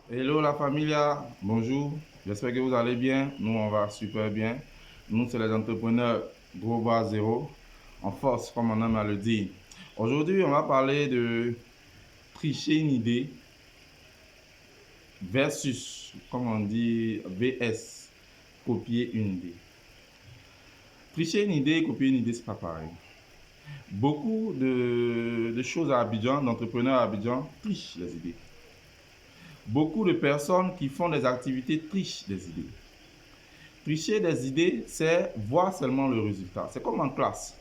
Hello la familia, bonjour, j'espère que vous allez bien. Nous, on va super bien. Nous, c'est les entrepreneurs gros bas zéro, en force, comme on aime à le dire. Aujourd'hui, on va parler de tricher une idée versus, comme on dit, VS, copier une idée. Tricher une idée, copier une idée, c'est pas pareil. Beaucoup de choses à Abidjan, d'entrepreneurs à Abidjan, trichent les idées. Beaucoup de personnes qui font des activités trichent des idées. Tricher des idées, c'est voir seulement le résultat. C'est comme en classe.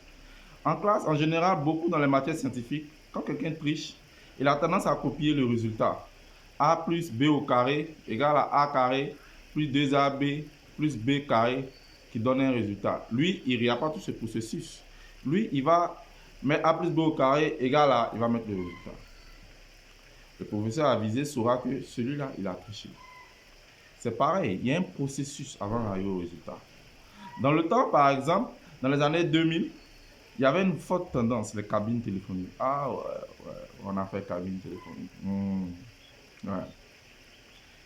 En classe, en général, beaucoup dans les matières scientifiques, quand quelqu'un triche, il a tendance à copier le résultat. A plus B au carré égale à A carré plus 2AB plus B carré qui donne un résultat. Lui, il n'y a pas tout ce processus. Lui, il va mettre A plus B au carré égale à, il va mettre le résultat. Le professeur avisé saura que celui-là, il a triché. C'est pareil, il y a un processus avant d'arriver au résultat. Dans le temps, par exemple, dans les années 2000, il y avait une forte tendance, les cabines téléphoniques. Ah ouais, ouais, on a fait cabine téléphonique. Ouais.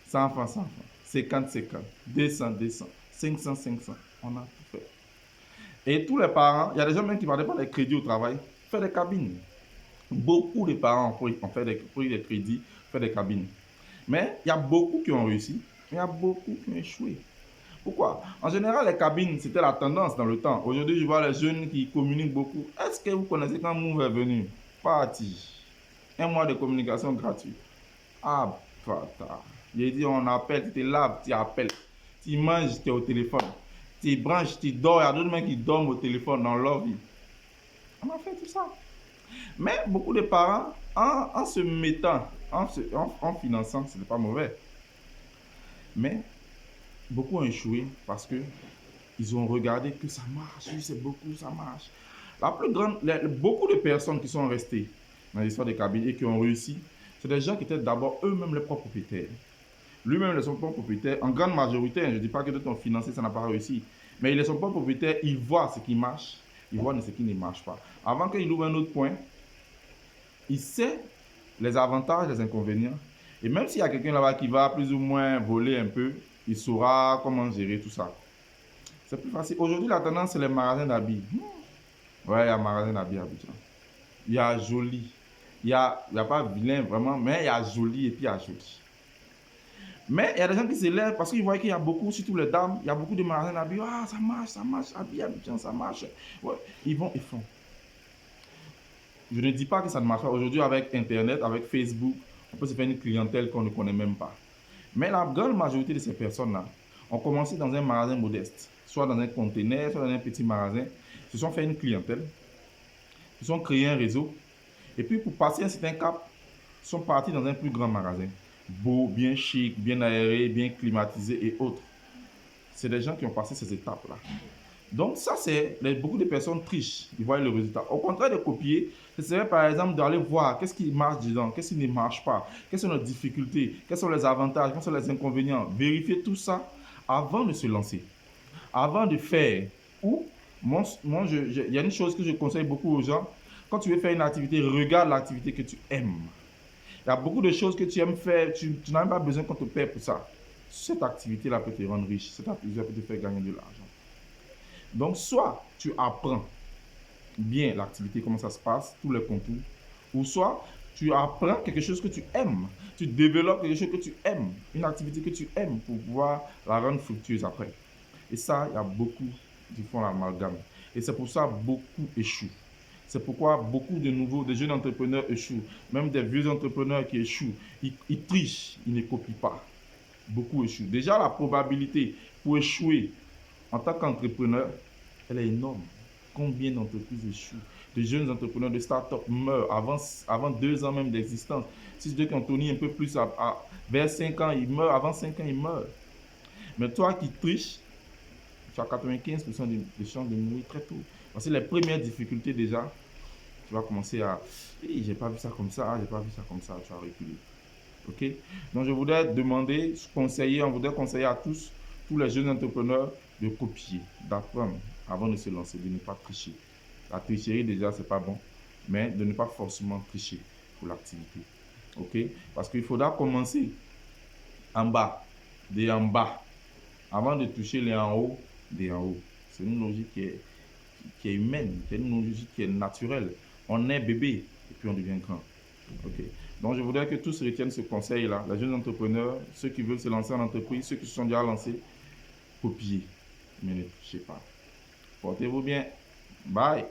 100 francs, 100 francs. 50, 50. 200, 200. 500, 500. On a tout fait. Et tous les parents, il y a des gens même qui ne parlaient pas des crédits au travail, faire des cabines. Beaucoup de parents ont fait des crédits, fait des cabines. Mais il y a beaucoup qui ont réussi, mais il y a beaucoup qui ont échoué. Pourquoi? En général, les cabines, c'était la tendance dans le temps. Aujourd'hui, je vois les jeunes qui communiquent beaucoup. Est-ce que vous connaissez quand Move est venu? Parti. Un mois de communication gratuite. Ah, bâtard. J'ai dit, on appelle, tu te laves, tu appelles. Tu manges, tu es au téléphone. Tu branches, tu dors. Il y a d'autres mecs qui dorment au téléphone dans leur vie. On a fait tout ça. Mais beaucoup de parents, en se mettant, en finançant, ce n'est pas mauvais. Mais beaucoup ont échoué parce que ils ont regardé que ça marche, oui, c'est beaucoup, ça marche. Beaucoup de personnes qui sont restées dans l'histoire des cabines et qui ont réussi, c'est des gens qui étaient d'abord eux-mêmes les propres propriétaires. Lui-même, les sont pas propriétaires, en grande majorité, je ne dis pas que d'autres ont financé, ça n'a pas réussi, mais ils ne sont pas propriétaires, ils voient ce qui marche, ils voient ce qui ne marche pas. Avant qu'il ouvre un autre point, il sait les avantages, les inconvénients, et même s'il y a quelqu'un là-bas qui va plus ou moins voler un peu, il saura comment gérer tout ça. C'est plus facile. Aujourd'hui, la tendance, c'est les magasins d'habits. Ouais, il y a un magasin d'habits à Abidjan. Il y a joli. Il y a pas vilain vraiment, mais il y a joli et puis il y a joli. Mais il y a des gens qui se lèvent parce qu'ils voient qu'il y a beaucoup, surtout les dames, il y a beaucoup de magasins d'habits. Ah, ça marche, habits Abidjan, ça marche. Ouais, ils vont, ils font. Je ne dis pas que ça ne marche pas. Aujourd'hui, avec Internet, avec Facebook, on peut se faire une clientèle qu'on ne connaît même pas. Mais la grande majorité de ces personnes-là ont commencé dans un magasin modeste, soit dans un conteneur, soit dans un petit magasin, se sont fait une clientèle, se sont créés un réseau, et puis pour passer un certain cap, sont partis dans un plus grand magasin, beau, bien chic, bien aéré, bien climatisé et autres. C'est des gens qui ont passé ces étapes-là. Donc ça, c'est beaucoup de personnes trichent, ils voient le résultat. Au contraire de copier, ce serait par exemple d'aller voir qu'est-ce qui marche dedans, qu'est-ce qui ne marche pas, quelles sont les difficultés, quels sont les avantages, quels sont les inconvénients. Vérifier tout ça avant de se lancer, avant de faire. Ou, il y a une chose que je conseille beaucoup aux gens, quand tu veux faire une activité, regarde l'activité que tu aimes. Il y a beaucoup de choses que tu aimes faire, tu n'as même pas besoin qu'on te paie pour ça. Cette activité-là peut te rendre riche, cette activité peut te faire gagner de l'argent. Donc, soit tu apprends bien l'activité, comment ça se passe, tous les contours, ou soit tu apprends quelque chose que tu aimes, tu développes quelque chose que tu aimes, une activité que tu aimes pour pouvoir la rendre fructueuse après. Et ça, il y a beaucoup qui font l'amalgame. Et c'est pour ça que beaucoup échouent. C'est pourquoi beaucoup de nouveaux, de jeunes entrepreneurs échouent. Même des vieux entrepreneurs qui échouent. Ils trichent, ils ne copient pas. Beaucoup échouent. Déjà, la probabilité pour échouer en tant qu'entrepreneur, elle est énorme. Combien d'entreprises échouent? De jeunes entrepreneurs de start-up meurent avant 2 ans même d'existence. Si ceux qui ont tourné un peu plus vers 5 ans, ils meurent. Avant 5 ans, ils meurent. Mais toi qui triches, tu as 95% de chances de mourir très tôt. Parce que les premières difficultés déjà, tu vas commencer à hey, j'ai pas vu ça comme ça, j'ai pas vu ça comme ça, tu vas reculer. Ok? Donc je voudrais demander, on voudrait conseiller à tous les jeunes entrepreneurs de copier, d'apprendre avant de se lancer, de ne pas tricher. La tricherie déjà, c'est pas bon, mais de ne pas forcément tricher pour l'activité. Ok? Parce qu'il faudra commencer en bas, des en bas, avant de toucher les en haut, des en haut. C'est une logique qui est humaine, c'est une logique qui est naturelle. On est bébé et puis on devient grand. Ok. Donc je voudrais que tous retiennent ce conseil-là. Les jeunes entrepreneurs, ceux qui veulent se lancer en entreprise, ceux qui se sont déjà lancés, copiez, mais ne touchez pas. Portez-vous bien. Bye.